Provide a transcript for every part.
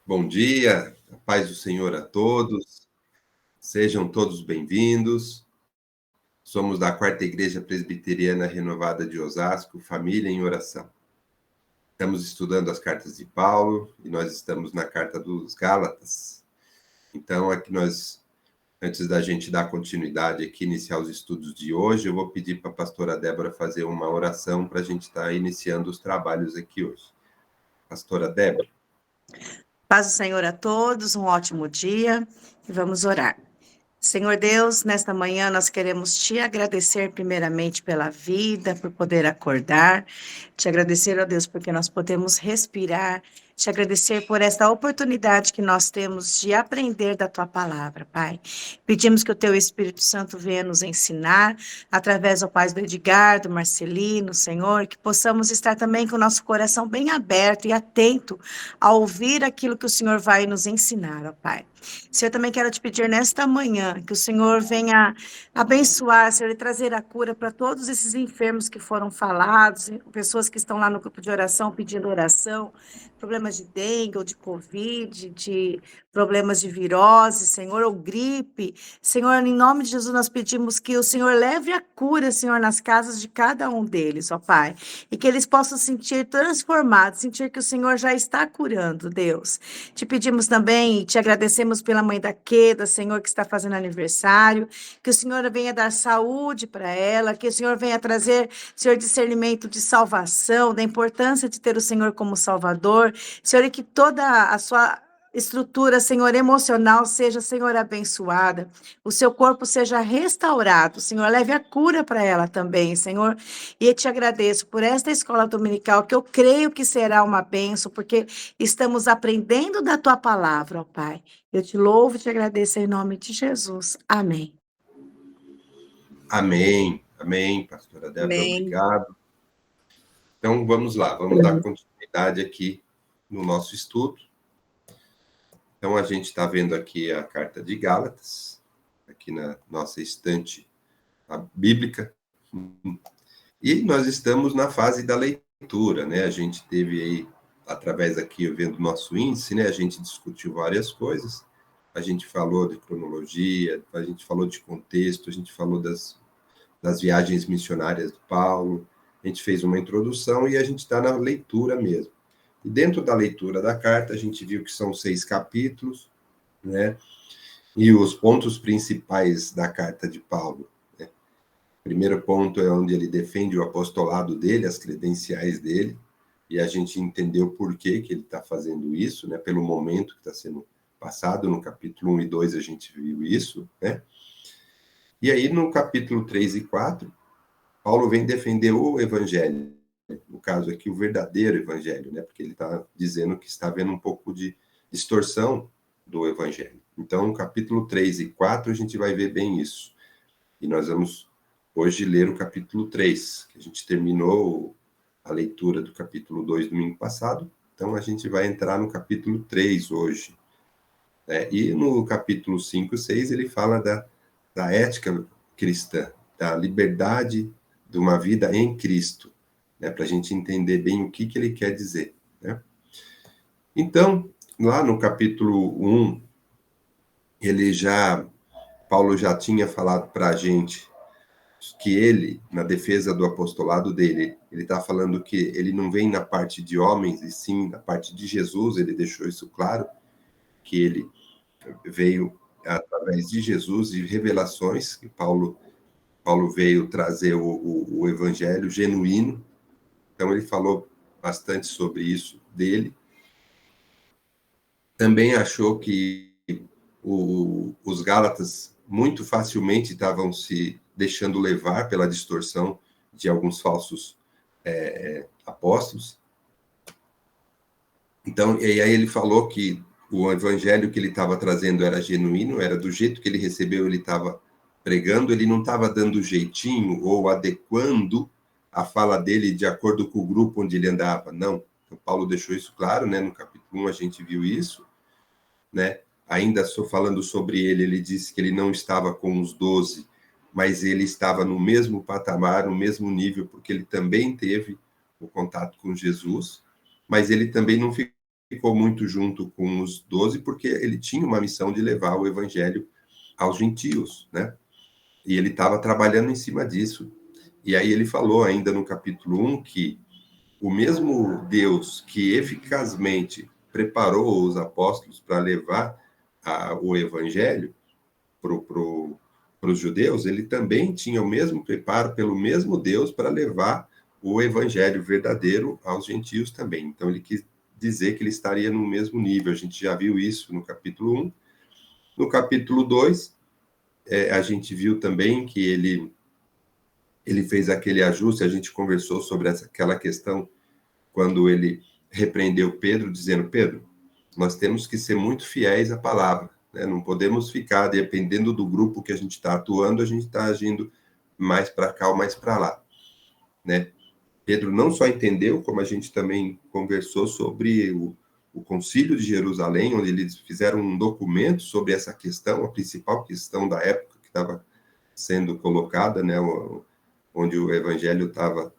Bom dia, a paz do Senhor a todos, sejam todos bem-vindos. Somos da Quarta Igreja Presbiteriana Renovada de Osasco, Família em Oração. Estamos estudando as cartas de Paulo e nós estamos na carta dos Gálatas. Então, aqui antes da gente dar continuidade aqui, iniciar os estudos de hoje, eu vou pedir para a pastora Débora fazer uma oração para a gente estar iniciando os trabalhos aqui hoje. Pastora Débora. Paz do Senhor a todos, um ótimo dia e vamos orar. Senhor Deus, nesta manhã nós queremos te agradecer primeiramente pela vida, por poder acordar, te agradecer, ó Deus, porque nós podemos respirar, te agradecer por esta oportunidade que nós temos de aprender da tua palavra, Pai. Pedimos que o teu Espírito Santo venha nos ensinar, através, ó Pai, do Edgar, do Marcelino, Senhor, que possamos estar também com o nosso coração bem aberto e atento a ouvir aquilo que o Senhor vai nos ensinar, ó Pai. Senhor, também quero te pedir nesta manhã que o Senhor venha abençoar, Senhor, e trazer a cura para todos esses enfermos que foram falados, pessoas que estão lá no grupo de oração pedindo oração, problemas de dengue ou de covid, de problemas de virose, Senhor, ou gripe. Senhor, em nome de Jesus, nós pedimos que o Senhor leve a cura, Senhor, nas casas de cada um deles, ó Pai, e que eles possam sentir transformados, sentir que o Senhor já está curando, Deus. Te pedimos também e te agradecemos pela mãe da Queda, Senhor, que está fazendo aniversário, que o Senhor venha dar saúde para ela, que o Senhor venha trazer, Senhor, discernimento de salvação, da importância de ter o Senhor como Salvador, Senhor, e que toda a sua estrutura, Senhor, emocional seja, Senhor, abençoada, o seu corpo seja restaurado, Senhor, leve a cura para ela também, Senhor, e eu te agradeço por esta escola dominical, que eu creio que será uma bênção, porque estamos aprendendo da tua palavra, ó Pai. Eu te louvo e te agradeço em nome de Jesus. Amém. Amém, amém, pastora Débora, Amém. obrigado. Então, vamos lá, vamos dar continuidade aqui no nosso estudo. Então, a gente está vendo aqui a carta de Gálatas, aqui na nossa estante bíblica, e nós estamos na fase da leitura, né? A gente teve aí, através aqui, vendo o nosso índice, né? A gente discutiu várias coisas, a gente falou de cronologia, a gente falou de contexto, a gente falou das viagens missionárias de Paulo, a gente fez uma introdução e a gente está na leitura mesmo. E dentro da leitura da carta, a gente viu que são 6 capítulos, né? E os pontos principais da carta de Paulo, né? O primeiro ponto é onde ele defende o apostolado dele, as credenciais dele, e a gente entendeu por que ele está fazendo isso, né? Pelo momento que está sendo passado, no capítulo 1 e 2 a gente viu isso, né? E aí, no capítulo 3 e 4, Paulo vem defender o evangelho, no caso aqui, o verdadeiro evangelho, né? Porque ele está dizendo que está havendo um pouco de distorção do evangelho. Então, no capítulo 3 e 4, a gente vai ver bem isso. E nós vamos hoje ler o capítulo 3, que a gente terminou a leitura do capítulo 2 domingo passado, então a gente vai entrar no capítulo 3 hoje. Né? E no capítulo 5 e 6, ele fala da ética cristã, da liberdade de uma vida em Cristo, né, para a gente entender bem o que ele quer dizer. Né? Então, lá no capítulo 1, Paulo já tinha falado para a gente que ele, na defesa do apostolado dele, ele está falando que ele não vem na parte de homens, e sim na parte de Jesus, ele deixou isso claro, que ele veio através de Jesus e revelações, que Paulo veio trazer o evangelho genuíno. Então, ele falou bastante sobre isso dele. Também achou que os Gálatas muito facilmente estavam se deixando levar pela distorção de alguns falsos apóstolos. Então, e aí ele falou que o evangelho que ele estava trazendo era genuíno, era do jeito que ele recebeu, ele estava pregando, ele não estava dando jeitinho ou adequando a fala dele de acordo com o grupo onde ele andava, não. Então, Paulo deixou isso claro, né? No capítulo 1 a gente viu isso, né? Ainda falando sobre ele, ele disse que ele não estava com os 12, mas ele estava no mesmo patamar, no mesmo nível, porque ele também teve o contato com Jesus, mas ele também não ficou ficou muito junto com os 12 porque ele tinha uma missão de levar o evangelho aos gentios, né? E ele estava trabalhando em cima disso. E aí ele falou ainda no capítulo 1 que o mesmo Deus que eficazmente preparou os apóstolos para levar o evangelho para os judeus, ele também tinha o mesmo preparo pelo mesmo Deus para levar o evangelho verdadeiro aos gentios também. Então ele quis dizer que ele estaria no mesmo nível. A gente já viu isso no capítulo 1. No capítulo 2, a gente viu também que ele fez aquele ajuste, a gente conversou sobre aquela questão quando ele repreendeu Pedro, dizendo: Pedro, nós temos que ser muito fiéis à palavra, né? Não podemos ficar, dependendo do grupo que a gente está atuando, a gente está agindo mais para cá ou mais para lá, né? Pedro não só entendeu, como a gente também conversou sobre o Concílio de Jerusalém, onde eles fizeram um documento sobre essa questão, a principal questão da época que estava sendo colocada, né? Onde o evangelho estava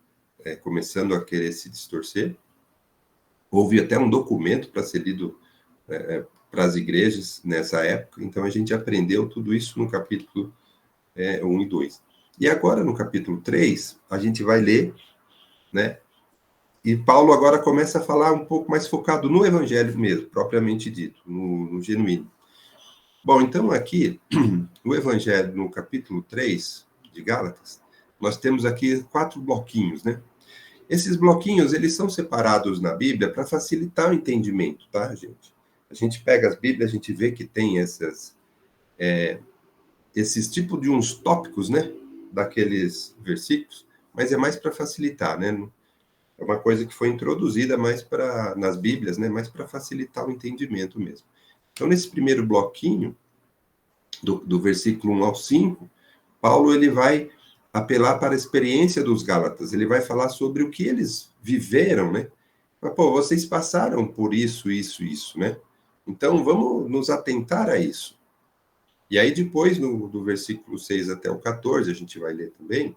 começando a querer se distorcer. Houve até um documento para ser lido para as igrejas nessa época, então a gente aprendeu tudo isso no capítulo 1 e 2. E agora, no capítulo 3, a gente vai ler, né? E Paulo agora começa a falar um pouco mais focado no evangelho mesmo, propriamente dito, no genuíno. Bom, então aqui, no evangelho, no capítulo 3 de Gálatas, nós temos aqui 4 bloquinhos, né? Esses bloquinhos, eles são separados na Bíblia para facilitar o entendimento, tá, gente? A gente pega as Bíblias, a gente vê que tem esses tipos de uns tópicos, né? Daqueles versículos, mas é mais para facilitar, né? É uma coisa que foi introduzida mais nas Bíblias, né? Mais para facilitar o entendimento mesmo. Então, nesse primeiro bloquinho, do versículo 1 ao 5, Paulo ele vai apelar para a experiência dos Gálatas. Ele vai falar sobre o que eles viveram, né? Mas, vocês passaram por isso, né? Então, vamos nos atentar a isso. E aí, depois, do versículo 6 até o 14, a gente vai ler também,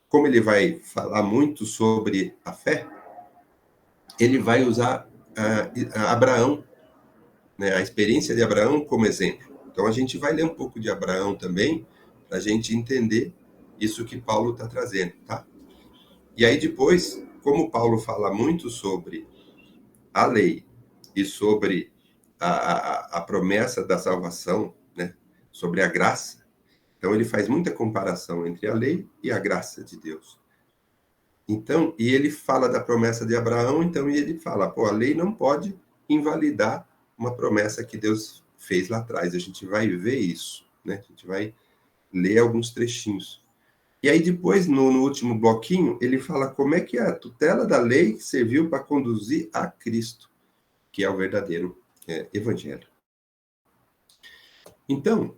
como ele vai falar muito sobre a fé, ele vai usar Abraão, né? A experiência de Abraão como exemplo. Então, a gente vai ler um pouco de Abraão também, para a gente entender isso que Paulo está trazendo, tá? E aí depois, como Paulo fala muito sobre a lei e sobre a promessa da salvação, né? Sobre a graça, então ele faz muita comparação entre a lei e a graça de Deus. Então, e ele fala da promessa de Abraão, então ele fala, a lei não pode invalidar uma promessa que Deus fez lá atrás. A gente vai ver isso, né? A gente vai ler alguns trechinhos. E aí depois, no último bloquinho, ele fala como é que a tutela da lei serviu para conduzir a Cristo, que é o verdadeiro evangelho. Então,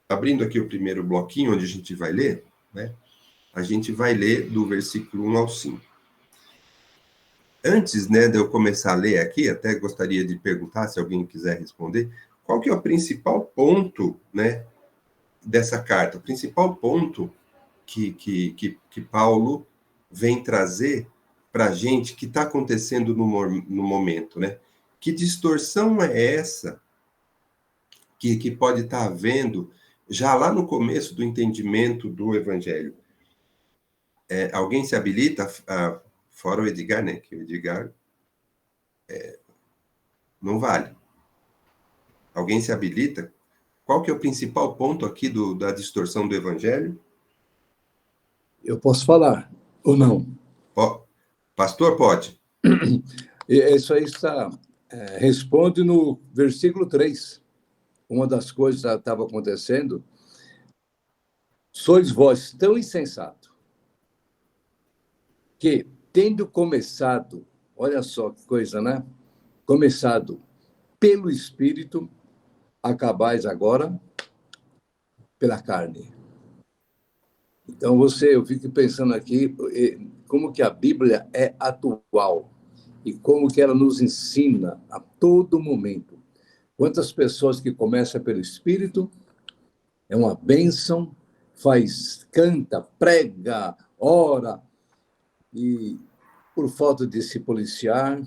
abrindo aqui o primeiro bloquinho, onde a gente vai ler, né? A gente vai ler do versículo 1 ao 5. Antes, né, de eu começar a ler aqui, até gostaria de perguntar, se alguém quiser responder, qual que é o principal ponto, né, dessa carta? O principal ponto que Paulo vem trazer para a gente que está acontecendo no momento, né? Que distorção é essa que pode estar havendo já lá no começo do entendimento do Evangelho? Alguém se habilita, fora o Edgar, né? Que o Edgar não vale. Alguém se habilita? Qual que é o principal ponto aqui da distorção do Evangelho? Eu posso falar, ou não? Pastor, pode. Isso aí responde no versículo 3. Uma das coisas que estava acontecendo, sois vós tão insensato, que, tendo começado, olha só que coisa, né? Começado pelo Espírito, acabais agora pela carne. Então, eu fico pensando aqui como que a Bíblia é atual e como que ela nos ensina a todo momento. Quantas pessoas que começam pelo Espírito, é uma bênção, canta, prega, ora, e por falta de se policiar,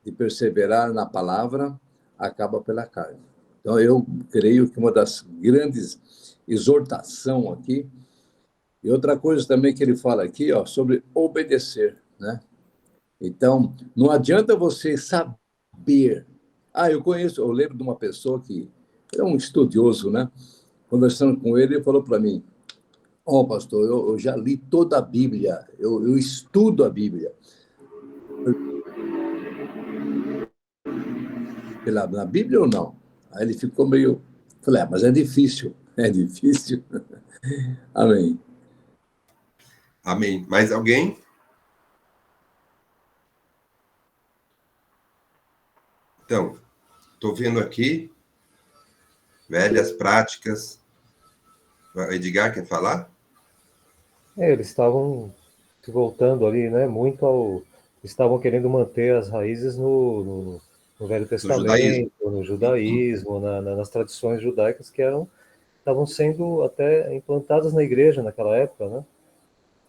de perseverar na palavra, acaba pela carne. Então, eu creio que uma das grandes exortações aqui, e outra coisa também que ele fala aqui, ó, sobre obedecer, né? Então, não adianta você saber. Eu lembro de uma pessoa que é um estudioso, né? Conversando com ele, ele falou para mim: Ó, pastor, eu já li toda a Bíblia, eu estudo a Bíblia. Na Bíblia ou não? Aí ele ficou meio. Falei, mas é difícil. É difícil. Amém. Amém. Mais alguém? Então, estou vendo aqui, velhas práticas. Edgar, quer falar? Eles estavam se voltando ali, né, muito ao... Estavam querendo manter as raízes no Velho Testamento, no judaísmo, nas tradições judaicas que estavam sendo até implantadas na igreja naquela época, né?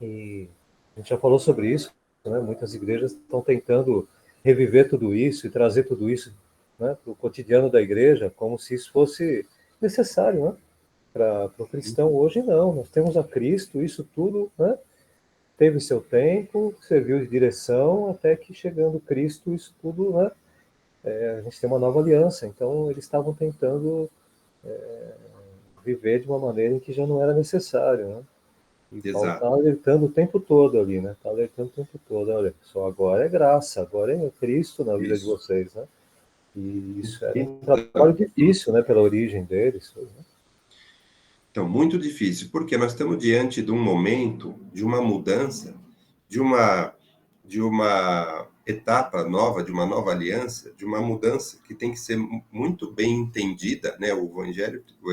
E a gente já falou sobre isso, né? Muitas igrejas estão tentando reviver tudo isso e trazer tudo isso, né, para o cotidiano da igreja, como se isso fosse necessário, né? Para o cristão hoje não, nós temos a Cristo, isso tudo, né, teve seu tempo, serviu de direção, até que chegando Cristo, isso tudo, né, a gente tem uma nova aliança, então eles estavam tentando viver de uma maneira em que já não era necessário, né? E Paulo está alertando o tempo todo ali, né? Está alertando o tempo todo, olha, só agora é graça, agora é Cristo na vida de vocês, né? E isso era um trabalho difícil, né, pela origem deles, né? Então, muito difícil, porque nós estamos diante de um momento, de uma mudança, de uma etapa nova, de uma nova aliança, de uma mudança que tem que ser muito bem entendida, né? O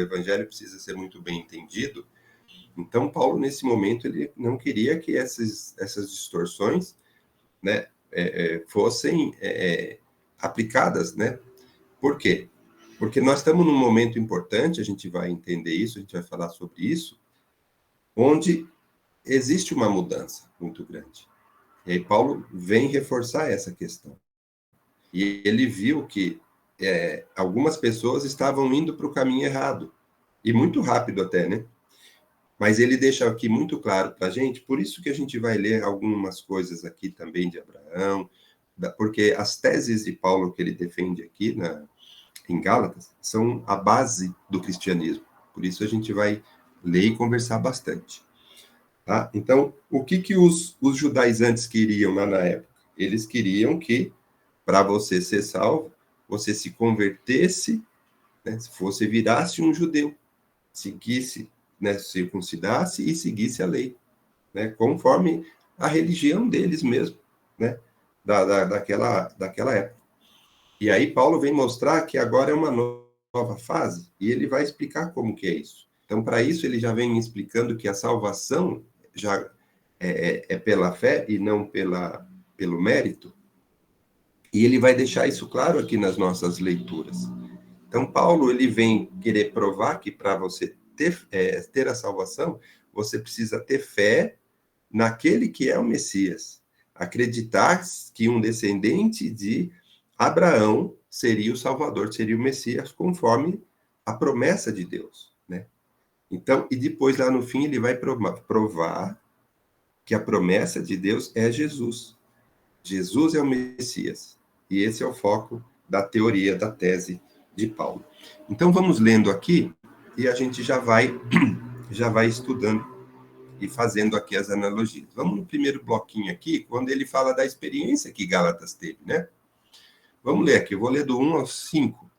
evangelho precisa ser muito bem entendido. Então, Paulo, nesse momento, ele não queria que essas distorções, né, fossem aplicadas, né? Por quê? Porque nós estamos num momento importante, a gente vai entender isso, a gente vai falar sobre isso, onde existe uma mudança muito grande. E aí Paulo vem reforçar essa questão. E ele viu que algumas pessoas estavam indo para o caminho errado, e muito rápido até, né? Mas ele deixa aqui muito claro para a gente, por isso que a gente vai ler algumas coisas aqui também de Abraão, porque as teses de Paulo que ele defende aqui em Gálatas são a base do cristianismo. Por isso a gente vai ler e conversar bastante. Tá? Então, o que os judaizantes queriam lá na época? Eles queriam que, para você ser salvo, você se convertesse, né, se você virasse um judeu, seguisse, né, circuncidasse e seguisse a lei, né, conforme a religião deles mesmo, né, daquela época. E aí Paulo vem mostrar que agora é uma nova fase, e ele vai explicar como que é isso. Então, para isso, ele já vem explicando que a salvação já é pela fé e não pelo mérito, e ele vai deixar isso claro aqui nas nossas leituras. Então, Paulo, ele vem querer provar que para você ter a salvação, você precisa ter fé naquele que é o Messias, acreditar que um descendente de Abraão seria o Salvador, seria o Messias, conforme a promessa de Deus, né? Então, e depois lá no fim ele vai provar que a promessa de Deus é Jesus. Jesus é o Messias. E esse é o foco da teoria, da tese de Paulo. Então vamos lendo aqui e a gente já vai estudando e fazendo aqui as analogias. Vamos no primeiro bloquinho aqui, quando ele fala da experiência que Gálatas teve, né? Vamos ler aqui, eu vou ler do 1 ao 5.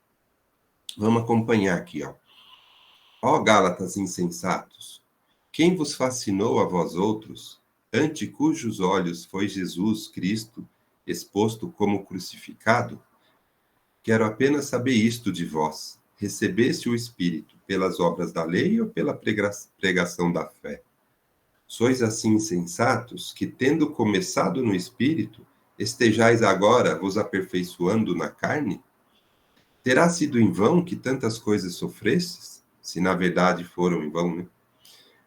Vamos acompanhar aqui, ó. Ó Gálatas insensatos, quem vos fascinou a vós outros, ante cujos olhos foi Jesus Cristo exposto como crucificado? Quero apenas saber isto de vós. Recebeste o Espírito pelas obras da lei ou pela pregação da fé? Sois assim insensatos que, tendo começado no Espírito, estejais agora vos aperfeiçoando na carne? Terá sido em vão que tantas coisas sofrestes? Se na verdade foram em vão, né?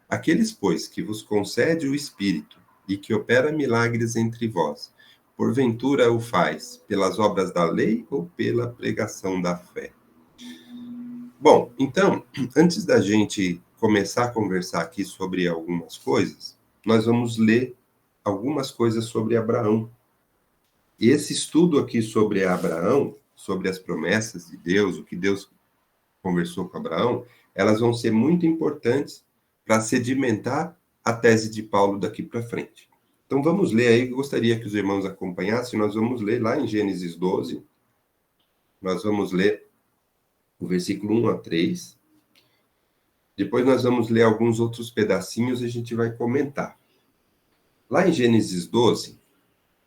Aqueles, pois, que vos concede o Espírito e que opera milagres entre vós, porventura o faz pelas obras da lei ou pela pregação da fé? Bom, então, antes da gente começar a conversar aqui sobre algumas coisas, nós vamos ler algumas coisas sobre Abraão. E esse estudo aqui sobre Abraão, sobre as promessas de Deus, o que Deus conversou com Abraão, elas vão ser muito importantes para sedimentar a tese de Paulo daqui para frente. Então vamos ler aí, eu gostaria que os irmãos acompanhassem, nós vamos ler lá em Gênesis 12, nós vamos ler o versículo 1 a 3, depois nós vamos ler alguns outros pedacinhos e a gente vai comentar. Lá em Gênesis 12,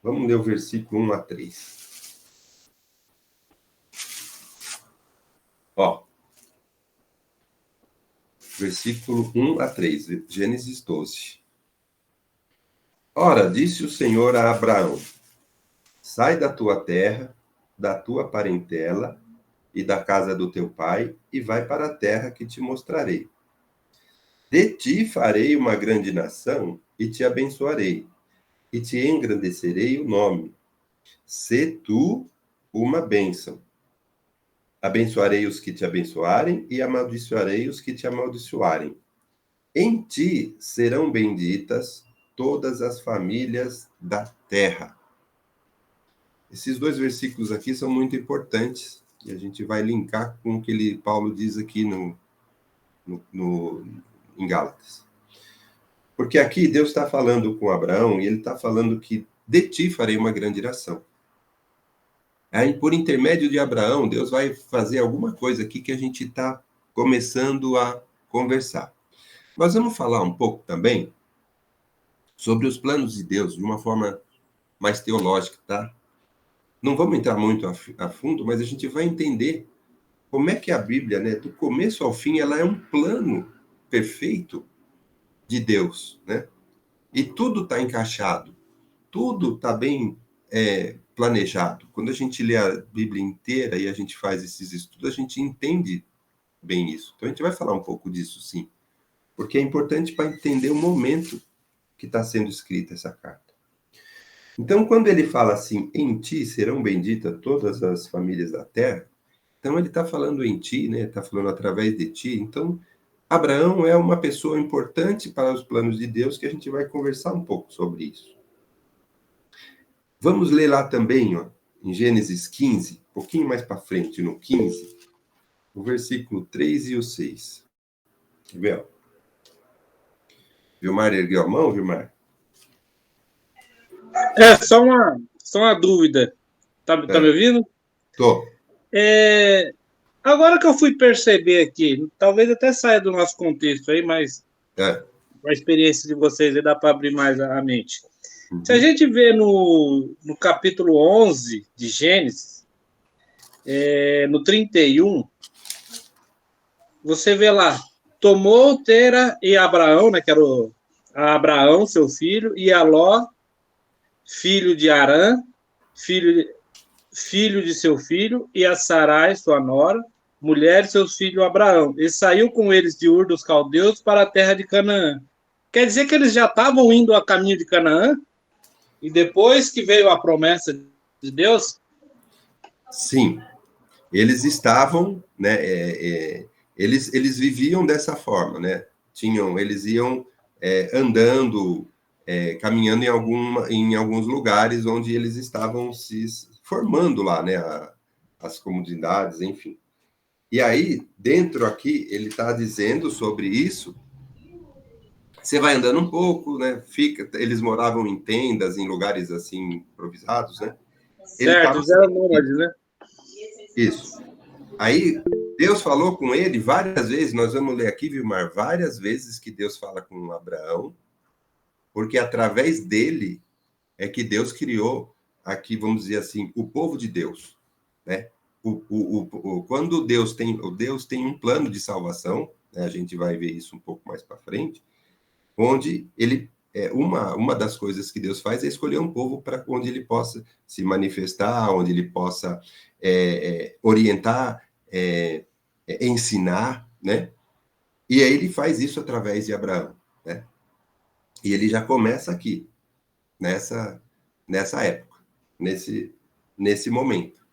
vamos ler o versículo 1 a 3. Ó, versículo 1 a 3, Gênesis 12. Ora, disse o Senhor a Abraão: sai da tua terra, da tua parentela e da casa do teu pai, e vai para a terra que te mostrarei. De ti farei uma grande nação, e te abençoarei, e te engrandecerei o nome. Sê tu uma bênção. Abençoarei os que te abençoarem, e amaldiçoarei os que te amaldiçoarem. Em ti serão benditas todas as famílias da terra. Esses dois versículos aqui são muito importantes, e a gente vai linkar com o que Paulo diz aqui em Gálatas. Porque aqui Deus está falando com Abraão, e ele está falando que de ti farei uma grande nação. Aí, por intermédio de Abraão, Deus vai fazer alguma coisa aqui que a gente está começando a conversar. Nós vamos falar um pouco também sobre os planos de Deus, de uma forma mais teológica, tá? Não vamos entrar muito a fundo, mas a gente vai entender como é que a Bíblia, né, do começo ao fim, ela é um plano perfeito de Deus, né? E tudo está encaixado, tudo está bem planejado. Quando a gente lê a Bíblia inteira e a gente faz esses estudos, a gente entende bem isso. Então, a gente vai falar um pouco disso, sim. Porque é importante para entender o momento que está sendo escrita essa carta. Então, quando ele fala assim, em ti serão benditas todas as famílias da terra, então ele está falando em ti, né? Está falando através de ti. Então, Abraão é uma pessoa importante para os planos de Deus, que a gente vai conversar um pouco sobre isso. Vamos ler lá também, ó, em Gênesis 15, um pouquinho mais para frente, no 15, o versículo 3 e o 6. Quer ver? Vilmar ergueu a mão, Vilmar? Só uma dúvida. Tá me ouvindo? Tô. Agora que eu fui perceber aqui, talvez até saia do nosso contexto aí, mas a experiência de vocês aí dá para abrir mais a mente. Uhum. Se a gente vê no capítulo 11 de Gênesis, no 31, você vê lá, tomou Tera e Abraão, né, que era Abraão, seu filho, e a Ló, filho de Arã, filho de seu filho, e a Sarai, sua nora, mulher de seu filho Abraão. E saiu com eles de Ur dos Caldeus para a terra de Canaã. Quer dizer que eles já estavam indo a caminho de Canaã? E depois que veio a promessa de Deus? Sim. Eles estavam, né? Eles viviam dessa forma, né? Eles iam andando, caminhando em alguns lugares onde eles estavam se formando lá, né? As comunidades, enfim. E aí, dentro aqui, ele está dizendo sobre isso. Você vai andando um pouco, né? Eles moravam em tendas, em lugares assim, improvisados, né? Certo, eles eram nômades, né? Isso. Aí, Deus falou com ele várias vezes, nós vamos ler aqui, Vilmar, várias vezes que Deus fala com Abraão, porque através dele é que Deus criou aqui, vamos dizer assim, o povo de Deus, né? Quando Deus tem um plano de salvação, né? A gente vai ver isso um pouco mais para frente, onde ele uma das coisas que Deus faz é escolher um povo para onde ele possa se manifestar, onde ele possa orientar, ensinar, né? E aí ele faz isso através de Abraão, né? E ele já começa aqui, nessa época. nesse momento.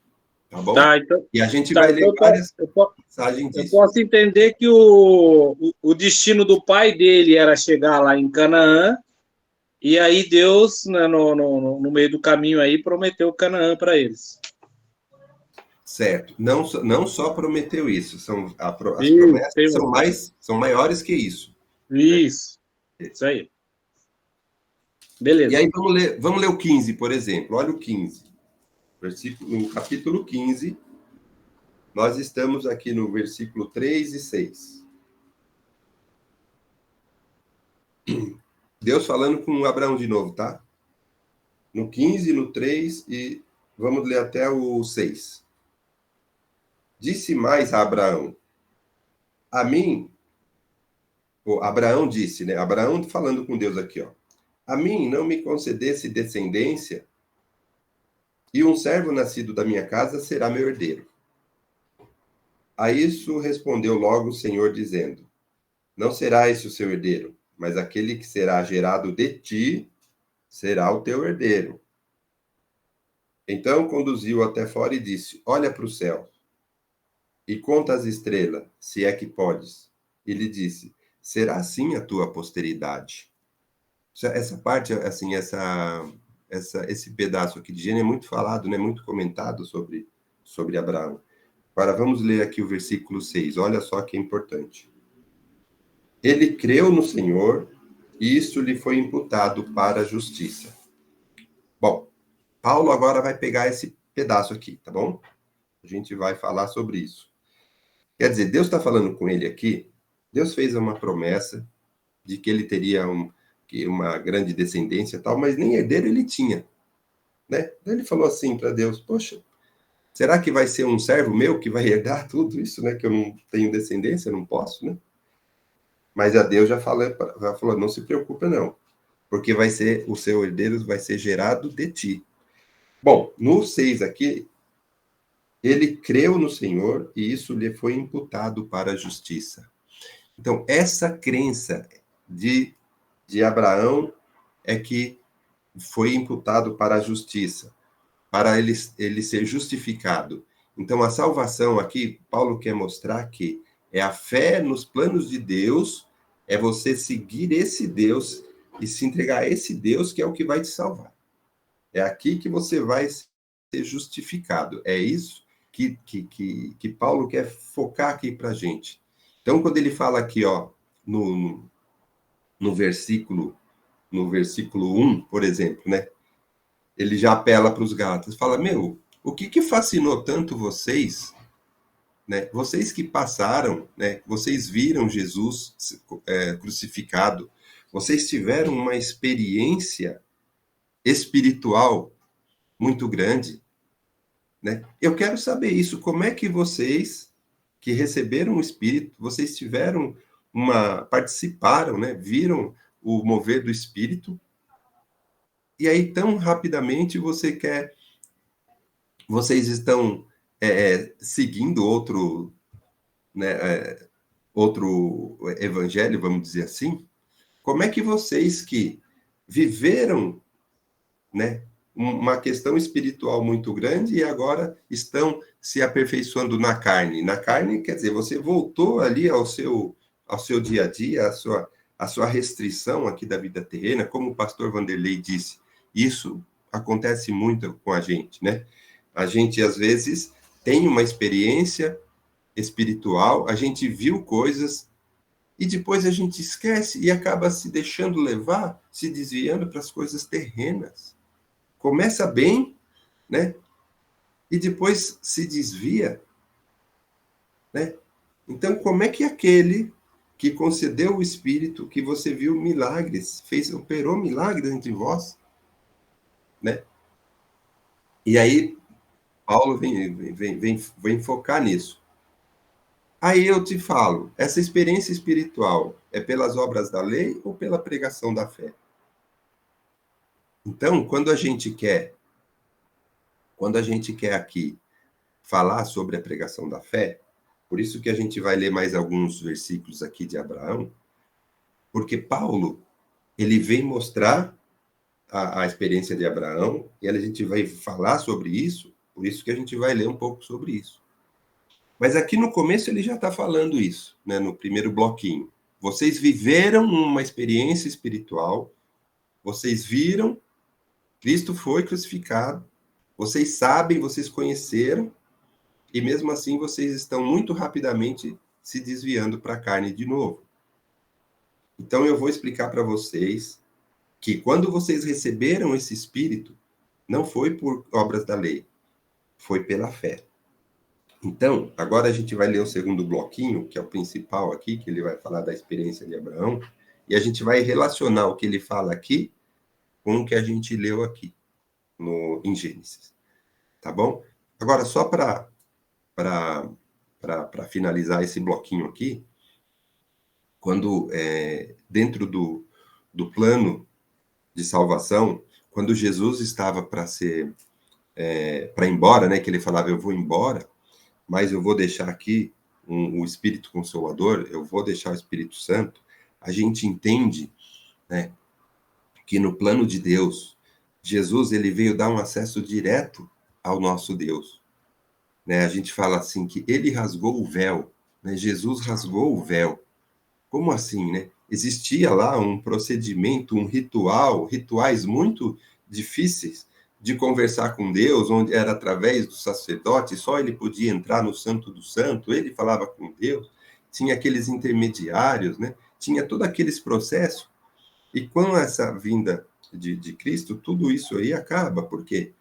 Tá bom? Tá, então, e a gente vai ler várias passagens disso. Eu posso entender que o destino do pai dele era chegar lá em Canaã, e aí Deus, né, no meio do caminho aí, prometeu Canaã para eles. Certo. Não só prometeu isso, as promessas são maiores que isso. Isso. Isso aí. Beleza. E aí vamos ler o 15, por exemplo. Olha o 15. No capítulo 15, nós estamos aqui no versículo 3 e 6. Deus falando com Abraão de novo, tá? No 15, no 3 e vamos ler até o 6. Disse mais a Abraão: a mim, Abraão disse, né? Abraão falando com Deus aqui, ó. A mim não me concedesse descendência, e um servo nascido da minha casa será meu herdeiro. A isso respondeu logo o Senhor, dizendo: não será esse o seu herdeiro, mas aquele que será gerado de ti será o teu herdeiro. Então conduziu até fora e disse: olha para o céu e conta as estrelas, se é que podes. E lhe disse: será assim a tua posteridade. Essa parte, assim, esse pedaço aqui de Gênesis é muito falado, né? Muito comentado sobre Abraão. Agora vamos ler aqui o versículo 6. Olha só que é importante. Ele creu no Senhor e isso lhe foi imputado para a justiça. Bom, Paulo agora vai pegar esse pedaço aqui, tá bom? A gente vai falar sobre isso. Quer dizer, Deus está falando com ele aqui. Deus fez uma promessa de que ele teria uma grande descendência e tal, mas nem herdeiro ele tinha, né? Ele falou assim para Deus: poxa, será que vai ser um servo meu que vai herdar tudo isso, né? Que eu não tenho descendência, não posso, né? Mas a Deus já falou: não se preocupe não, porque o seu herdeiro vai ser gerado de ti. Bom, no 6 aqui, ele creu no Senhor e isso lhe foi imputado para a justiça. Então, essa crença de Abraão é que foi imputado para a justiça, para ele ser justificado. Então, a salvação aqui, Paulo quer mostrar que é a fé nos planos de Deus, é você seguir esse Deus e se entregar a esse Deus que é o que vai te salvar. É aqui que você vai ser justificado. É isso que Paulo quer focar aqui para a gente. Então, quando ele fala aqui, ó, no versículo 1, por exemplo, né? Ele já apela para os Gálatas, fala: o que fascinou tanto vocês, né? Vocês que passaram, né? Vocês viram Jesus crucificado, vocês tiveram uma experiência espiritual muito grande, né? Eu quero saber isso, como é que vocês que receberam o Espírito, vocês participaram, né? Viram o mover do Espírito, e aí tão rapidamente vocês estão seguindo outro, né, outro evangelho, vamos dizer assim. Como é que vocês que viveram, né, uma questão espiritual muito grande e agora estão se aperfeiçoando na carne? Na carne, quer dizer, você voltou ali ao seu dia a dia, a sua restrição aqui da vida terrena, como o pastor Vanderlei disse. Isso acontece muito com a gente, né? A gente, às vezes, tem uma experiência espiritual, a gente viu coisas e depois a gente esquece e acaba se deixando levar, se desviando para as coisas terrenas. Começa bem, né? E depois se desvia, né? Então, como é que aquele que concedeu o Espírito, que você viu milagres, operou milagres entre vós, né? E aí, Paulo vem focar nisso. Aí eu te falo, essa experiência espiritual é pelas obras da lei ou pela pregação da fé? Então, quando a gente quer aqui falar sobre a pregação da fé, por isso que a gente vai ler mais alguns versículos aqui de Abraão, porque Paulo, ele vem mostrar a experiência de Abraão, e a gente vai falar sobre isso, por isso que a gente vai ler um pouco sobre isso. Mas aqui no começo ele já está falando isso, né, no primeiro bloquinho. Vocês viveram uma experiência espiritual, vocês viram, Cristo foi crucificado, vocês sabem, vocês conheceram, e mesmo assim vocês estão muito rapidamente se desviando para a carne de novo. Então eu vou explicar para vocês que quando vocês receberam esse Espírito, não foi por obras da lei, foi pela fé. Então, agora a gente vai ler o segundo bloquinho, que é o principal aqui, que ele vai falar da experiência de Abraão, e a gente vai relacionar o que ele fala aqui com o que a gente leu aqui em Gênesis. Tá bom? Agora, só para finalizar esse bloquinho aqui, quando dentro do plano de salvação, quando Jesus estava para ir embora, né, que ele falava, eu vou embora, mas eu vou deixar aqui o Espírito Consolador, eu vou deixar o Espírito Santo, a gente entende, né, que no plano de Deus, Jesus ele veio dar um acesso direto ao nosso Deus. Né? A gente fala assim, que ele rasgou o véu, né? Jesus rasgou o véu. Como assim, né? Existia lá um procedimento, um ritual, rituais muito difíceis de conversar com Deus, onde era através do sacerdote, só ele podia entrar no Santo do Santo, ele falava com Deus, tinha aqueles intermediários, né? Tinha todos aqueles processos, e com essa vinda de Cristo, tudo isso aí acaba, porque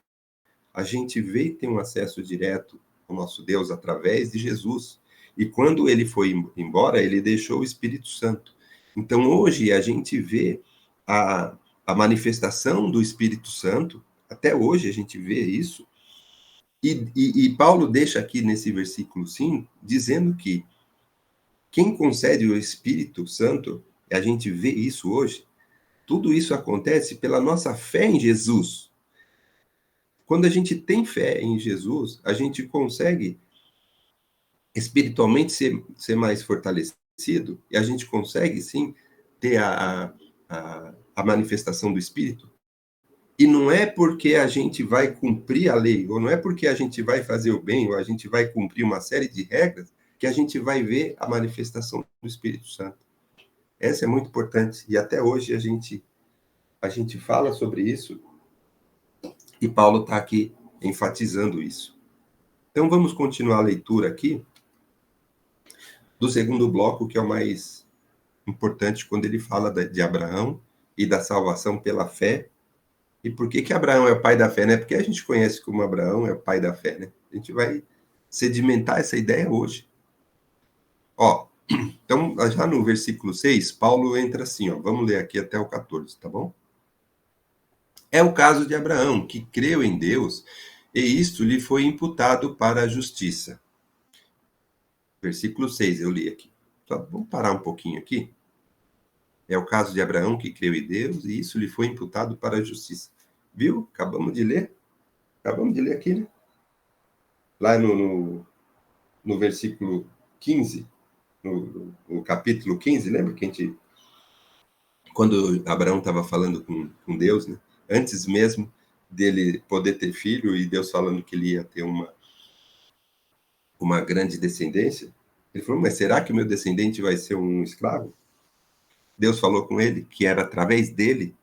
a gente vê e tem um acesso direto ao nosso Deus através de Jesus, e quando ele foi embora, ele deixou o Espírito Santo. Então, hoje, a gente vê a manifestação do Espírito Santo, até hoje a gente vê isso, e Paulo deixa aqui nesse versículo 5, dizendo que quem concede o Espírito Santo, e a gente vê isso hoje, tudo isso acontece pela nossa fé em Jesus. Quando a gente tem fé em Jesus, a gente consegue espiritualmente ser mais fortalecido, e a gente consegue, sim, ter a manifestação do Espírito. E não é porque a gente vai cumprir a lei, ou não é porque a gente vai fazer o bem, ou a gente vai cumprir uma série de regras, que a gente vai ver a manifestação do Espírito Santo. Essa é muito importante, e até hoje a gente fala sobre isso, e Paulo está aqui enfatizando isso. Então vamos continuar a leitura aqui do segundo bloco, que é o mais importante, quando ele fala de Abraão e da salvação pela fé. E por que Abraão é o pai da fé, né? Porque a gente conhece como Abraão é o pai da fé, né? A gente vai sedimentar essa ideia hoje. Ó, então, já no versículo 6, Paulo entra assim, ó, vamos ler aqui até o 14, tá bom? É o caso de Abraão, que creu em Deus, e isto lhe foi imputado para a justiça. Versículo 6, eu li aqui. Então, vamos parar um pouquinho aqui. É o caso de Abraão, que creu em Deus, e isso lhe foi imputado para a justiça. Viu? Acabamos de ler. Acabamos de ler aqui, né? Lá no versículo 15, no capítulo 15, lembra que a gente... Quando Abraão estava falando com Deus, né? Antes mesmo dele poder ter filho, e Deus falando que ele ia ter uma grande descendência, ele falou, mas será que o meu descendente vai ser um escravo? Deus falou com ele que era através dele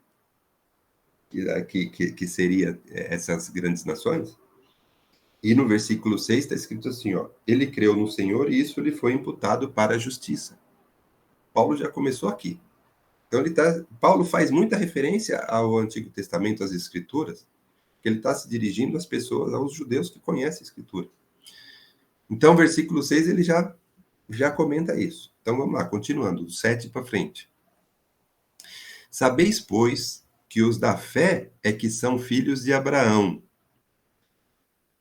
que seria essas grandes nações. E no versículo 6 está escrito assim, ó, ele creu no Senhor e isso lhe foi imputado para a justiça. Paulo já começou aqui. Então, Paulo faz muita referência ao Antigo Testamento, às Escrituras, que ele está se dirigindo às pessoas, aos judeus que conhecem a Escritura. Então, versículo 6, ele já comenta isso. Então, vamos lá, continuando, do 7 para frente. Sabeis, pois, que os da fé é que são filhos de Abraão.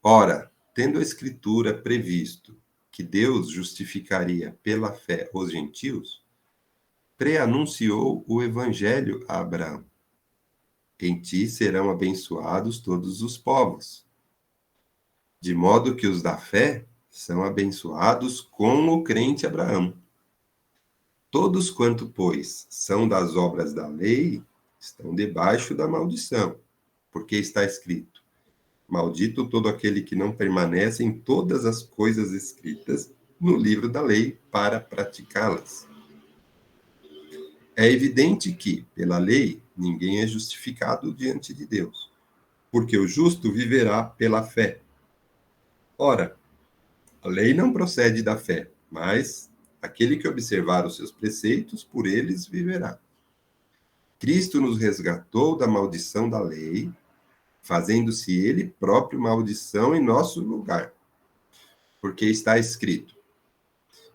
Ora, tendo a Escritura previsto que Deus justificaria pela fé os gentios, preanunciou o Evangelho a Abraão. Em ti serão abençoados todos os povos. De modo que os da fé são abençoados com o crente Abraão. Todos quanto, pois, são das obras da lei, estão debaixo da maldição, porque está escrito: maldito todo aquele que não permanece em todas as coisas escritas no livro da lei para praticá-las. É evidente que, pela lei, ninguém é justificado diante de Deus, porque o justo viverá pela fé. Ora, a lei não procede da fé, mas aquele que observar os seus preceitos, por eles viverá. Cristo nos resgatou da maldição da lei, fazendo-se ele próprio maldição em nosso lugar. Porque está escrito: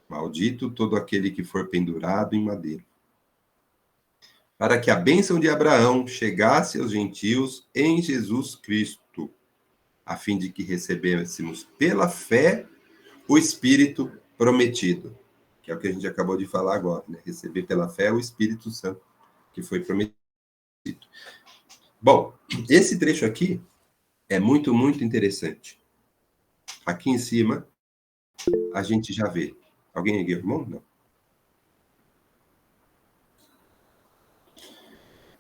maldito todo aquele que for pendurado em madeiro. Para que a bênção de Abraão chegasse aos gentios em Jesus Cristo, a fim de que recebêssemos pela fé o Espírito prometido, que é o que a gente acabou de falar agora, né? Receber pela fé o Espírito Santo, que foi prometido. Bom, esse trecho aqui é muito, muito interessante. Aqui em cima, a gente já vê. Alguém aí, irmão? Não.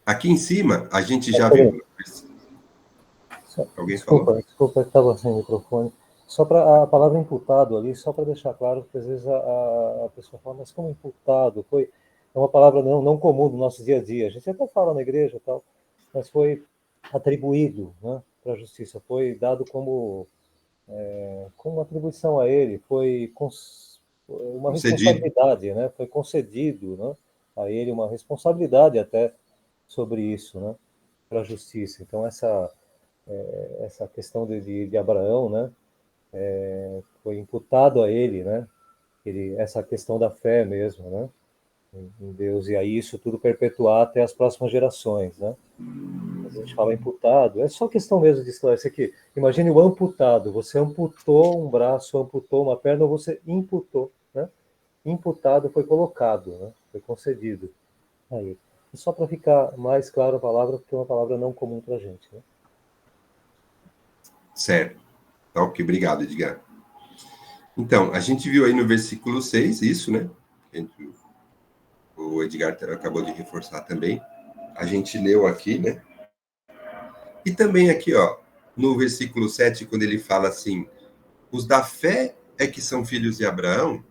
Aqui em cima, a gente já viu. Alguém falou? Desculpa, estava sem microfone. Só para a palavra imputado ali, só para deixar claro, porque às vezes a pessoa fala, mas como imputado? É uma palavra não comum no nosso dia a dia. A gente até fala na igreja e tal, mas foi atribuído, né, para a justiça, foi dado como atribuição a ele, foi uma responsabilidade, né? Foi concedido, né, a ele uma responsabilidade até sobre isso, né, para a justiça. Então essa questão de Abraão, né, foi imputado a ele, né, essa questão da fé mesmo, né, em Deus, e aí isso tudo perpetuar até as próximas gerações, né. A gente fala imputado, é só questão mesmo de esclarecer aqui. Imagine o amputado, você amputou um braço, amputou uma perna, ou você imputou, né? Imputado foi colocado, né? Foi concedido. Aí, e só para ficar mais claro a palavra, porque é uma palavra não comum para a gente, né? Certo. Ok, obrigado, Edgar. Então, a gente viu aí no versículo 6 isso, né? O Edgar acabou de reforçar também. A gente leu aqui, né? E também aqui, ó, no versículo 7, quando ele fala assim, os da fé é que são filhos de Abraão,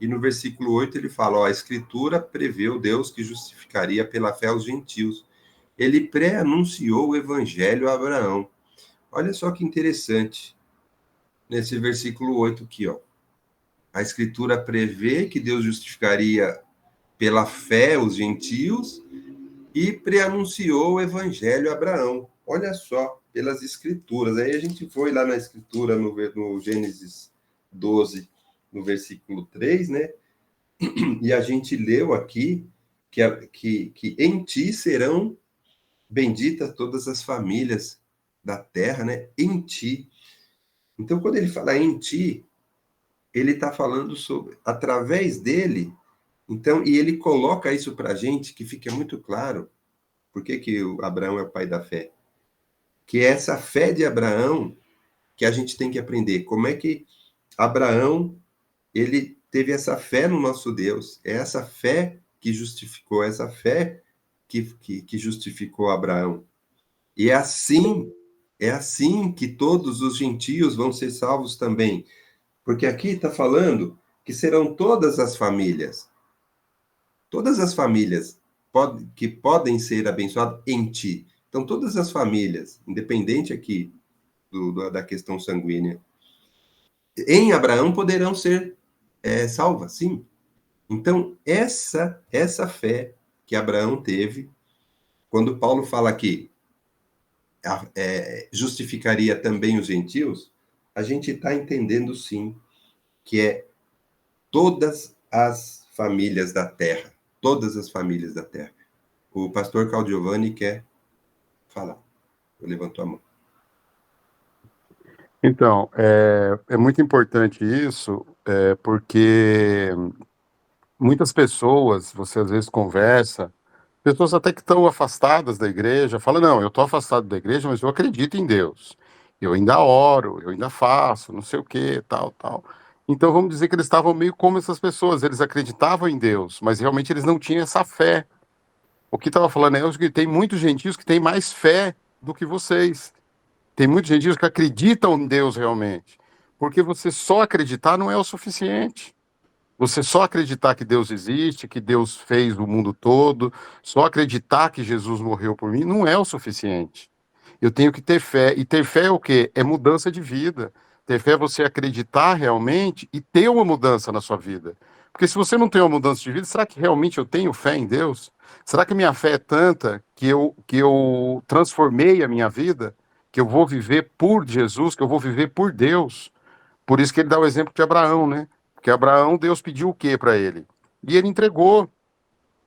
e no versículo 8 ele fala, ó, a Escritura prevê o Deus que justificaria pela fé os gentios. Ele pré-anunciou o evangelho a Abraão. Olha só que interessante, nesse versículo 8 aqui, ó. A Escritura prevê que Deus justificaria pela fé os gentios e preanunciou o evangelho a Abraão. Olha só, pelas Escrituras. Aí a gente foi lá na Escritura, no Gênesis 12, no versículo 3, né? E a gente leu aqui que em ti serão benditas todas as famílias da terra, né? Em ti. Então, quando ele fala em ti, ele está falando sobre, através dele. Então, e ele coloca isso para a gente, que fica muito claro. Por que o Abraão é o pai da fé? Que é essa fé de Abraão que a gente tem que aprender. Como é que Abraão, ele teve essa fé no nosso Deus. É essa fé que justificou, essa fé que justificou Abraão. E é assim que todos os gentios vão ser salvos também. Porque aqui está falando que serão todas as famílias que podem ser abençoadas em ti. Então, todas as famílias, independente aqui da questão sanguínea, em Abraão poderão ser salvas, sim. Então, essa fé que Abraão teve, quando Paulo fala que justificaria também os gentios, a gente está entendendo, sim, que é todas as famílias da terra. Todas as famílias da terra. O pastor Caldiovani quer falar. Levantou a mão. Então, é muito importante isso, porque muitas pessoas, você às vezes conversa, pessoas até que estão afastadas da igreja, falam, não, eu estou afastado da igreja, mas eu acredito em Deus. Eu ainda oro, eu ainda faço, não sei o que, tal, tal. Então, vamos dizer que eles estavam meio como essas pessoas, eles acreditavam em Deus, mas realmente eles não tinham essa fé. O que estava falando é que tem muitos gentios que têm mais fé do que vocês. Tem muitos gentios que acreditam em Deus realmente. Porque você só acreditar não é o suficiente. Você só acreditar que Deus existe, que Deus fez o mundo todo, só acreditar que Jesus morreu por mim, não é o suficiente. Eu tenho que ter fé. E ter fé é o quê? É mudança de vida. Ter fé é você acreditar realmente e ter uma mudança na sua vida. Porque se você não tem uma mudança de vida, será que realmente eu tenho fé em Deus? Será que minha fé é tanta que eu transformei a minha vida? Que eu vou viver por Jesus, que eu vou viver por Deus? Por isso que ele dá o exemplo de Abraão, né? Porque Abraão, Deus pediu o quê para ele? E ele entregou,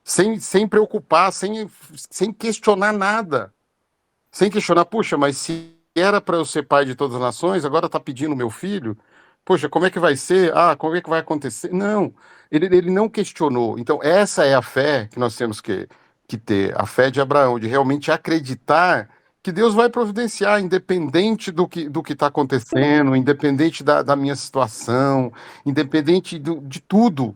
sem preocupar, sem questionar nada. Sem questionar, puxa, mas se era para eu ser pai de todas as nações, agora está pedindo meu filho? Poxa, como é que vai ser? Ah, como é que vai acontecer? Não, ele não questionou. Então, essa é a fé que nós temos que ter, a fé de Abraão, de realmente acreditar que Deus vai providenciar, independente do que está acontecendo, independente da minha situação, independente de tudo.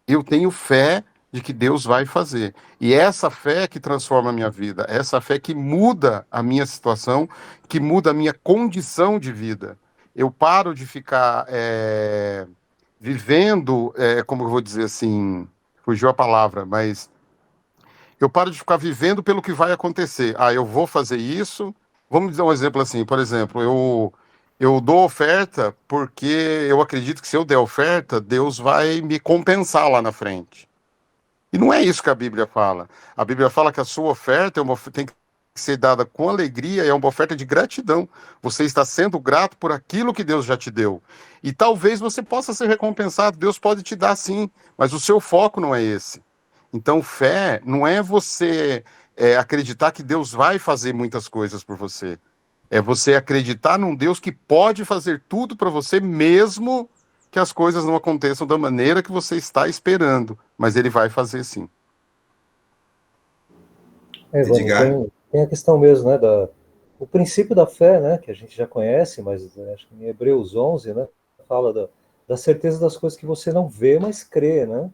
Eu tenho fé de que Deus vai fazer. E essa fé que transforma a minha vida, essa fé que muda a minha situação, que muda a minha condição de vida. Eu paro de ficar vivendo, como eu vou dizer assim, fugiu a palavra, mas eu paro de ficar vivendo pelo que vai acontecer. Ah, eu vou fazer isso. Vamos dar um exemplo assim, por exemplo, eu dou oferta porque eu acredito que se eu der oferta, Deus vai me compensar lá na frente. E não é isso que a Bíblia fala. A Bíblia fala que a sua oferta tem que ser dada com alegria, é uma oferta de gratidão. Você está sendo grato por aquilo que Deus já te deu. E talvez você possa ser recompensado, Deus pode te dar sim, mas o seu foco não é esse. Então, fé não é você acreditar que Deus vai fazer muitas coisas por você. É você acreditar num Deus que pode fazer tudo para você, mesmo que as coisas não aconteçam da maneira que você está esperando, mas ele vai fazer sim. Tem a questão mesmo, né, o princípio da fé, né, que a gente já conhece, mas acho que em Hebreus 11, né, fala da certeza das coisas que você não vê, mas crê, né?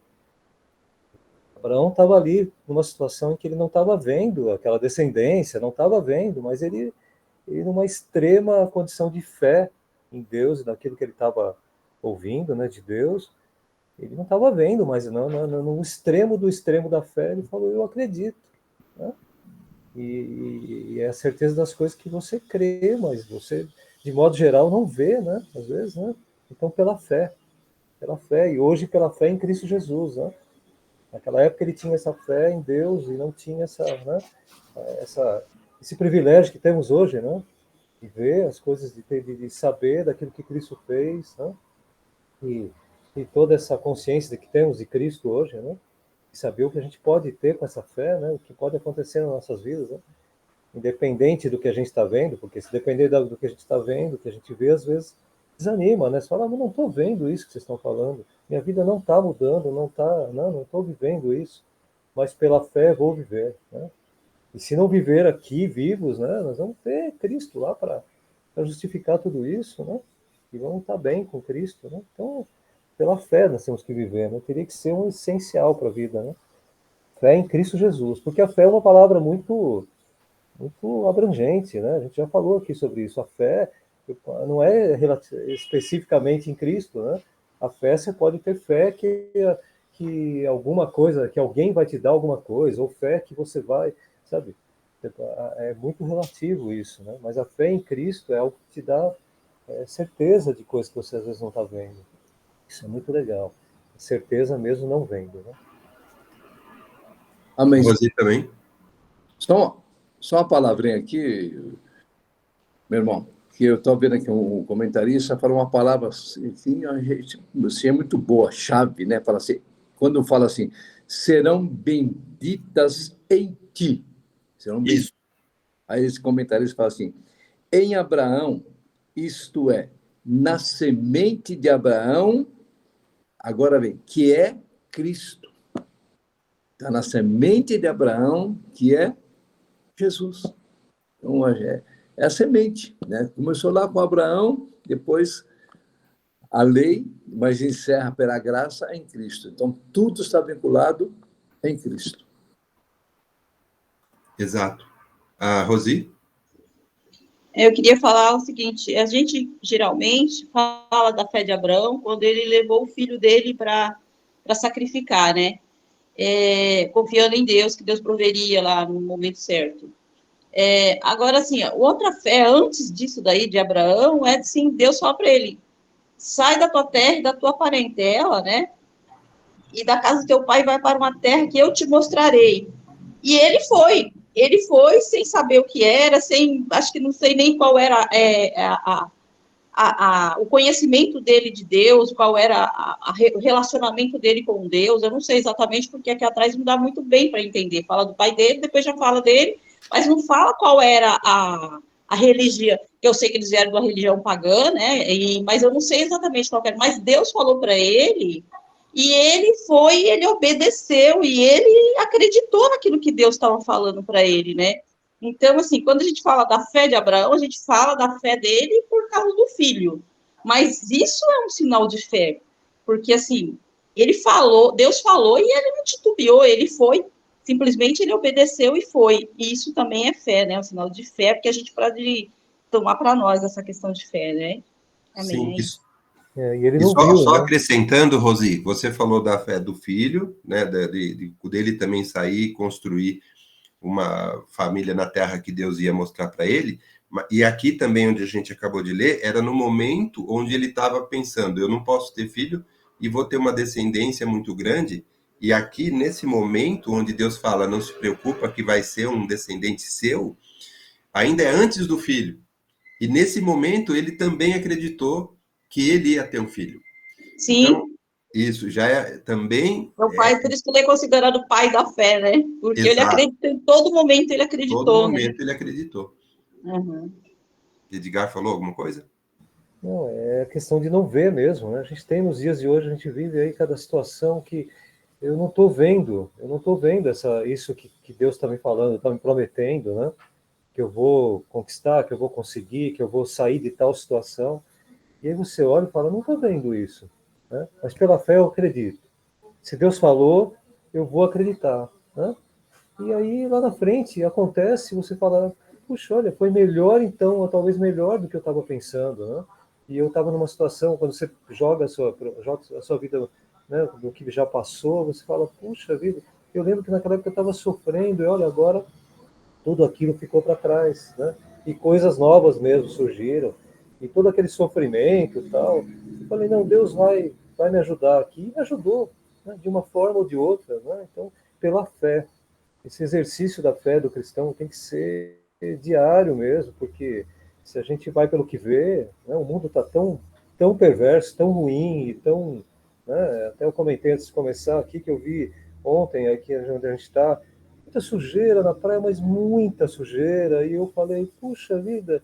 Abraão estava ali numa situação em que ele não estava vendo aquela descendência, não estava vendo, mas ele numa extrema condição de fé em Deus e naquilo que ele estava ouvindo, né, de Deus, ele não estava vendo, mas no extremo do extremo da fé, ele falou, eu acredito, né? E é a certeza das coisas que você crê, mas você, de modo geral, não vê, né, às vezes, né? Então, pela fé, e hoje pela fé em Cristo Jesus, né? Naquela época ele tinha essa fé em Deus e não tinha esse privilégio que temos hoje, né? De ver as coisas, de saber daquilo que Cristo fez, né? E toda essa consciência que temos de Cristo hoje, né? E saber o que a gente pode ter com essa fé, né? O que pode acontecer nas nossas vidas, né? Independente do que a gente está vendo, porque se depender do que a gente está vendo, do que a gente vê, às vezes desanima, né? Você fala, não estou vendo isso que vocês estão falando, minha vida não está mudando, não estou vivendo isso, mas pela fé vou viver, né? E se não viver aqui vivos, né, nós vamos ter Cristo lá para justificar tudo isso, né? E vamos estar bem com Cristo, né? Então, pela fé nós temos que viver, né? Teria que ser um essencial para a vida, né? Fé em Cristo Jesus, porque a fé é uma palavra muito abrangente, né? A gente já falou aqui sobre isso. A fé não é especificamente em Cristo, né? A fé, você pode ter fé que alguma coisa, que alguém vai te dar alguma coisa, ou fé que você vai, sabe? É muito relativo isso, né? Mas a fé em Cristo é algo que te dá certeza de coisas que você às vezes não está vendo. Isso é muito legal. Certeza mesmo não vendo, né? Amém. Você também? Só uma palavrinha aqui, meu irmão, que eu estou vendo aqui um comentarista falou uma palavra assim, é muito boa, chave, né? Fala assim, quando fala assim, serão benditas em ti. Serão benditas. Aí esse comentarista fala assim, em Abraão, isto é, na semente de Abraão, agora vem, que é Cristo. Está na semente de Abraão, que é Jesus. Então, é a semente, né? Começou lá com Abraão, depois a lei, mas encerra pela graça em Cristo. Então, tudo está vinculado em Cristo. Exato. Rosi? Eu queria falar o seguinte: a gente geralmente fala da fé de Abraão quando ele levou o filho dele para sacrificar, né? Confiando em Deus, que Deus proveria lá no momento certo. Agora, assim, outra fé antes disso daí de Abraão é assim, Deus fala para ele: sai da tua terra e da tua parentela, né? E da casa do teu pai vai para uma terra que eu te mostrarei. E ele foi sem saber o que era, acho que não sei nem qual era o conhecimento dele de Deus, qual era o relacionamento dele com Deus. Eu não sei exatamente, porque aqui atrás não dá muito bem para entender. Fala do pai dele, depois já fala dele, mas não fala qual era a religião, que eu sei que eles vieram de uma religião pagã, né? Mas eu não sei exatamente qual era. Mas Deus falou para ele, e ele obedeceu, e ele acreditou naquilo que Deus estava falando para ele, né? Então, assim, quando a gente fala da fé de Abraão, a gente fala da fé dele por causa do filho. Mas isso é um sinal de fé, porque, assim, ele falou, Deus falou e ele não titubeou, ele foi, simplesmente ele obedeceu e foi. E isso também é fé, né? Um sinal de fé, porque a gente pode tomar para nós essa questão de fé, né? Amém. Sim, isso. E ele E não só, viu, só né? acrescentando, Rosi, você falou da fé do filho, né, dele também sair e construir uma família na terra que Deus ia mostrar para ele, e aqui também, onde a gente acabou de ler, era no momento onde ele estava pensando, eu não posso ter filho e vou ter uma descendência muito grande, e aqui, nesse momento, onde Deus fala, não se preocupa que vai ser um descendente seu, ainda é antes do filho, e nesse momento ele também acreditou que ele ia ter um filho. Sim. Então, isso já é também... Meu pai, por isso que ele é considerado o pai da fé, né? Porque Exato. ele acreditou, em todo momento ele acreditou. Todo momento, né? Ele acreditou. Uhum. Edgar falou alguma coisa? Não, é questão de não ver mesmo, né? A gente tem nos dias de hoje, a gente vive aí cada situação que eu não estou vendo isso que Deus está me falando, está me prometendo, né? Que eu vou conquistar, que eu vou conseguir, que eu vou sair de tal situação. E aí você olha e fala, não estou vendo isso, né? Mas pela fé eu acredito. Se Deus falou, eu vou acreditar, né? E aí lá na frente acontece, você fala, puxa, olha, foi melhor então, ou talvez melhor do que eu estava pensando, né? E eu estava numa situação, quando você joga a sua vida, né, do que já passou, você fala, puxa vida, eu lembro que naquela época eu estava sofrendo, e olha, agora tudo aquilo ficou para trás, né? E coisas novas mesmo surgiram, e todo aquele sofrimento e tal. Eu falei, não, Deus vai me ajudar aqui, e me ajudou, né, de uma forma ou de outra, né? Então, pela fé. Esse exercício da fé do cristão tem que ser diário mesmo, porque se a gente vai pelo que vê, né, o mundo está tão perverso, tão ruim, e tão... Né, até eu comentei antes de começar aqui, que eu vi ontem, aqui onde a gente está, muita sujeira na praia, mas muita sujeira, e eu falei, puxa vida,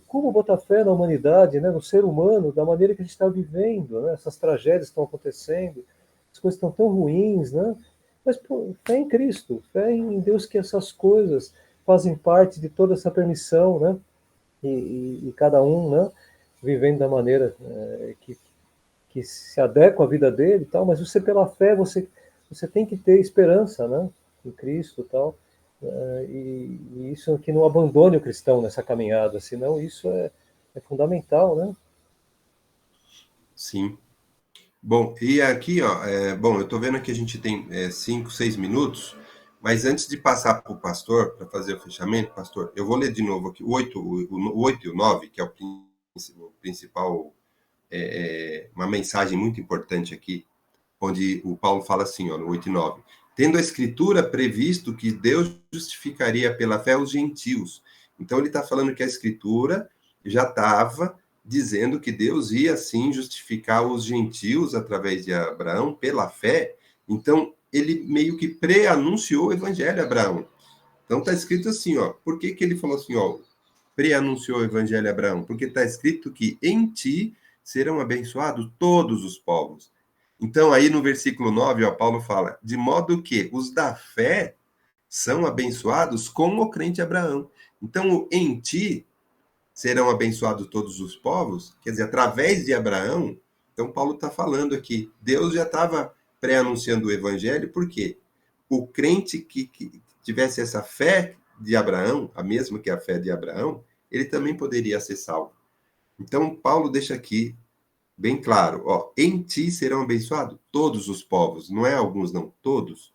como botar fé na humanidade, né, no ser humano, da maneira que a gente está vivendo, né, essas tragédias estão acontecendo, as coisas estão tão ruins, né? Mas pô, fé em Cristo, fé em Deus, que essas coisas fazem parte de toda essa permissão, né? E cada um, né, vivendo da maneira que se adequa à vida dele e tal, mas você, pela fé, você tem que ter esperança, né, em Cristo e tal, e isso que não abandone o cristão nessa caminhada, senão isso é fundamental, né? Sim. Bom, e aqui, ó, eu estou vendo que a gente tem 5, 6 minutos, mas antes de passar para o pastor, para fazer o fechamento, pastor, eu vou ler de novo aqui o 8 e o 9, que é o principal, uma mensagem muito importante aqui, onde o Paulo fala assim, ó, no 8 e 9, tendo a Escritura previsto que Deus justificaria pela fé os gentios. Então ele está falando que a Escritura já estava dizendo que Deus ia, sim, justificar os gentios através de Abraão pela fé. Então, ele meio que pré-anunciou o evangelho a Abraão. Então, está escrito assim, ó. Por que ele falou assim, ó? Pré-anunciou o evangelho a Abraão? Porque está escrito que em ti serão abençoados todos os povos. Então, aí no versículo 9, ó, Paulo fala, de modo que os da fé são abençoados como o crente Abraão. Então, o em ti serão abençoados todos os povos, quer dizer, através de Abraão. Então, Paulo está falando aqui, Deus já estava pré-anunciando o evangelho, por quê? O crente que tivesse essa fé de Abraão, a mesma que a fé de Abraão, ele também poderia ser salvo. Então, Paulo deixa aqui bem claro, ó, em ti serão abençoados todos os povos, não é alguns não, todos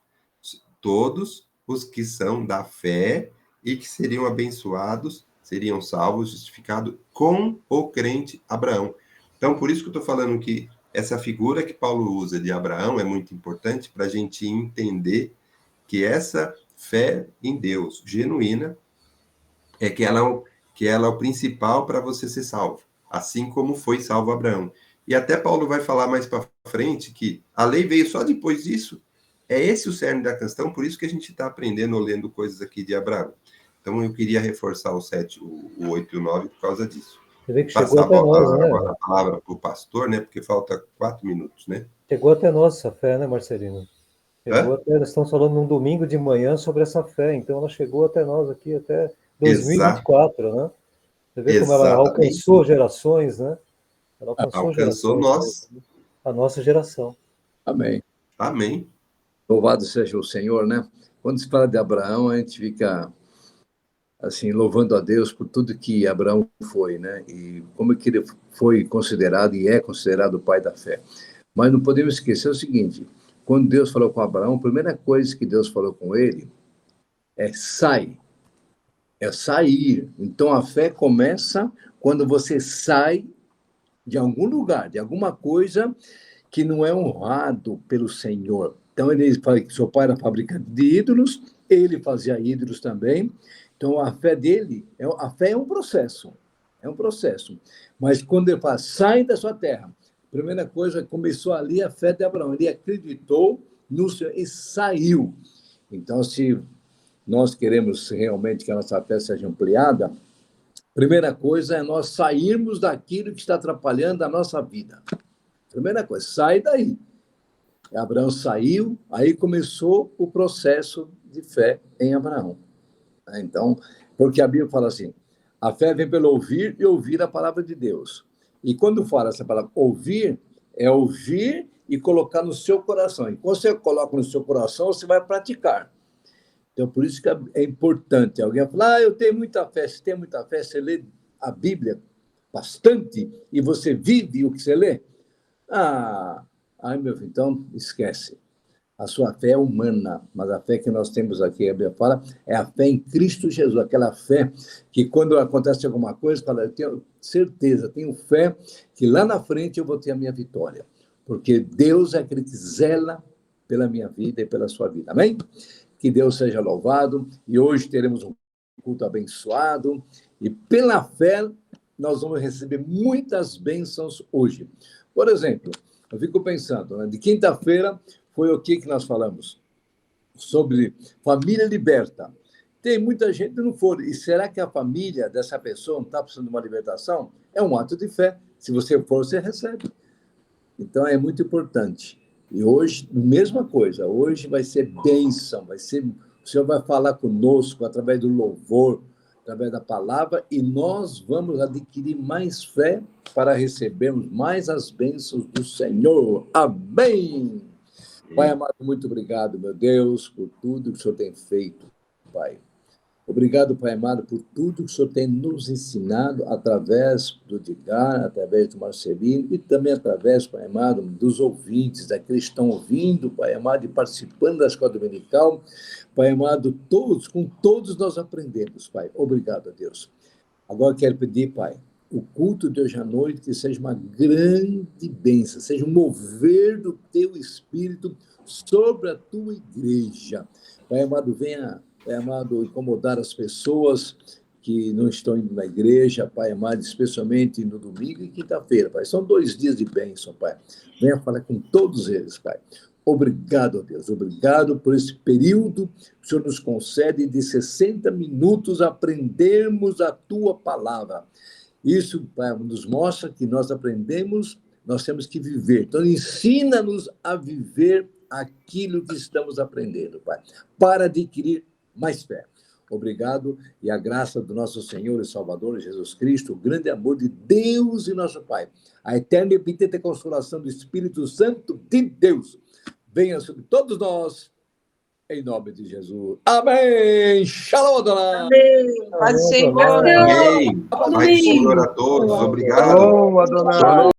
os que são da fé e que seriam abençoados, seriam salvos, justificados com o crente Abraão. Então, por isso que eu estou falando que essa figura que Paulo usa de Abraão é muito importante para a gente entender que essa fé em Deus genuína é que ela é o principal para você ser salvo, assim como foi salvo Abraão. E até Paulo vai falar mais para frente que a lei veio só depois disso. É esse o cerne da questão, por isso que a gente está aprendendo ou lendo coisas aqui de Abraão. Então, eu queria reforçar o 7, o 8 e o 9 por causa disso. Você vê que chegou até nós, né? Agora a palavra para o pastor, né? Porque falta 4 minutos, né? Chegou até nós essa fé, né, Marcelino? Chegou até, nós estamos falando num domingo de manhã sobre essa fé, então ela chegou até nós aqui até 2024, né? Você vê como ela alcançou gerações, né? Ela alcançou nós. A nossa geração. Amém. Amém. Louvado seja o Senhor, né? Quando se fala de Abraão, a gente fica assim, louvando a Deus por tudo que Abraão foi, né? E como que ele foi considerado e é considerado o pai da fé. Mas não podemos esquecer o seguinte, quando Deus falou com Abraão, a primeira coisa que Deus falou com ele é sai, é sair. Então, a fé começa quando você sai de algum lugar, de alguma coisa que não é honrado pelo Senhor. Então, ele fala que seu pai era fabricante de ídolos, ele fazia ídolos também. Então, a fé dele, a fé é um processo. Mas quando ele fala, sai da sua terra, a primeira coisa, começou ali a fé de Abraão. Ele acreditou no Senhor e saiu. Então, se nós queremos realmente que a nossa fé seja ampliada, a primeira coisa é nós sairmos daquilo que está atrapalhando a nossa vida. Primeira coisa, sai daí. Abraão saiu, aí começou o processo de fé em Abraão. Então, porque a Bíblia fala assim, a fé vem pelo ouvir e ouvir a palavra de Deus. E quando fala essa palavra ouvir, é ouvir e colocar no seu coração. E quando você coloca no seu coração, você vai praticar. Então, por isso que é importante. Alguém fala, eu tenho muita fé. Se tem muita fé, você lê a Bíblia bastante e você vive o que você lê? Meu filho, então esquece. A sua fé é humana, mas a fé que nós temos aqui, a Bíblia fala, é a fé em Cristo Jesus, aquela fé que quando acontece alguma coisa, fala, eu tenho certeza, tenho fé que lá na frente eu vou ter a minha vitória, porque Deus é aquele que zela pela minha vida e pela sua vida, amém? Que Deus seja louvado, e hoje teremos um culto abençoado, e pela fé nós vamos receber muitas bênçãos hoje. Por exemplo, eu fico pensando, né, de quinta-feira foi o que nós falamos? Sobre família liberta. Tem muita gente que não for. E será que a família dessa pessoa não está precisando de uma libertação? É um ato de fé. Se você for, você recebe. Então, é muito importante. E hoje, mesma coisa. Hoje vai ser bênção. O Senhor vai falar conosco através do louvor, através da palavra, e nós vamos adquirir mais fé para recebermos mais as bênçãos do Senhor. Amém! Pai amado, muito obrigado, meu Deus, por tudo que o Senhor tem feito, Pai. Obrigado, Pai amado, por tudo que o Senhor tem nos ensinado através do Edgar, através do Marcelino e também através, Pai amado, dos ouvintes, daqueles que estão ouvindo, Pai amado, e participando da escola dominical. Pai amado, com todos nós aprendemos, Pai. Obrigado a Deus. Agora quero pedir, Pai, o culto de hoje à noite que seja uma grande bênção, seja um mover do teu Espírito sobre a tua igreja. Pai amado, venha, Pai amado, incomodar as pessoas que não estão indo na igreja, Pai amado, especialmente no domingo e quinta-feira, Pai. São 2 dias de bênção, Pai. Venha falar com todos eles, Pai. Obrigado, Deus. Obrigado por esse período que o Senhor nos concede de 60 minutos aprendermos a tua palavra. Isso, Pai, nos mostra que nós aprendemos, nós temos que viver. Então, ensina-nos a viver aquilo que estamos aprendendo, Pai, para adquirir mais fé. Obrigado, e a graça do nosso Senhor e Salvador Jesus Cristo, o grande amor de Deus e nosso Pai, a eterna e bendita consolação do Espírito Santo de Deus, venha sobre todos nós, Em nome de Jesus. Amém. Shalom, Adonai. Amém. Paz do Senhor. Amém. Paz do Senhor a todos. Obrigado. Shalom, Adonai.